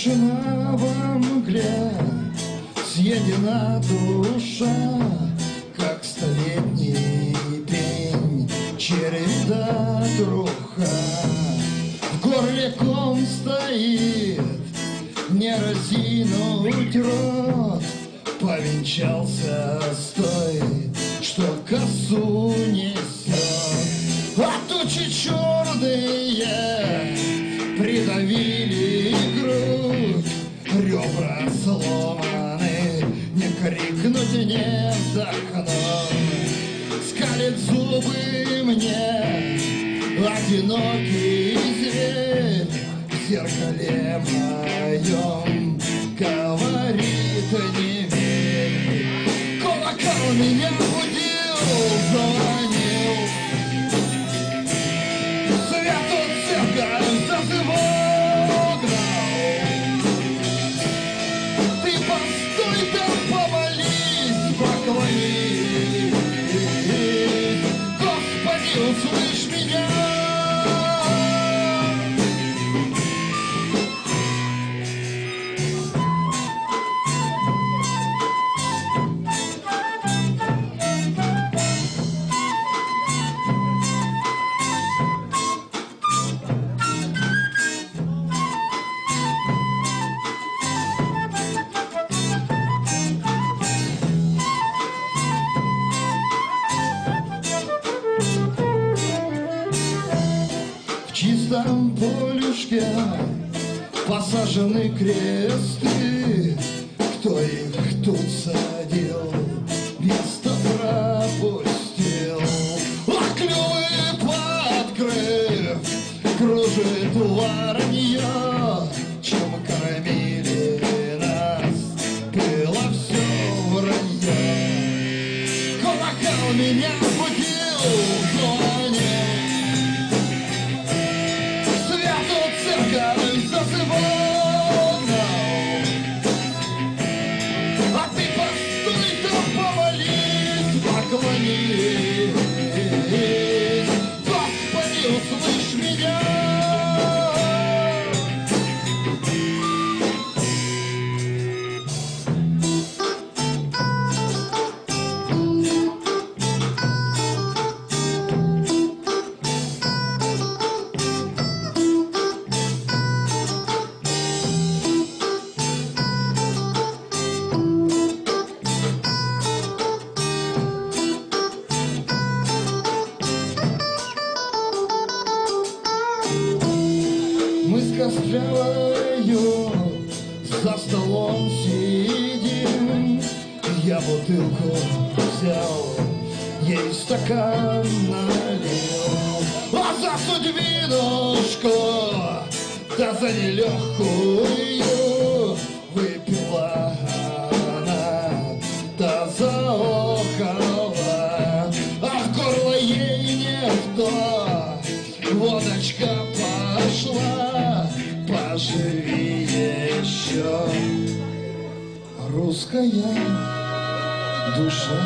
Тишина во мгле, съедена душа, как столетний пень, череда труха. В горле ком стоит, не разинуть рот, повенчался с той, что косу несет. А тучи черные придавили грудь, ребра сломаны, не крикнуть, не вздохнуть. Скалит зубы мне одинокий зверь, в зеркале моем говорит: не верь. Колокол меня будил, звонил, свет от церковь зазывал, гнал. Ты постой, да помолись, поклонись, Господи, услышь меня. В чистом полюшке посажены кресты. Кто их тут садил, место пропустил. А клювы подкрыв, кружит воронье. Чем кормили нас, было все вранье. Колокол меня будил, звонил, зазывал, а ты постой, да помолись, поклонись, Господи, услышь меня. Мы с костлявою за столом сидим. Я бутылку взял, ей стакан налил. А за судьбинушку, да за нелегкую выпила она, да заохала. А в горло ей не в то, водочка пошла, поживи еще, русская душа.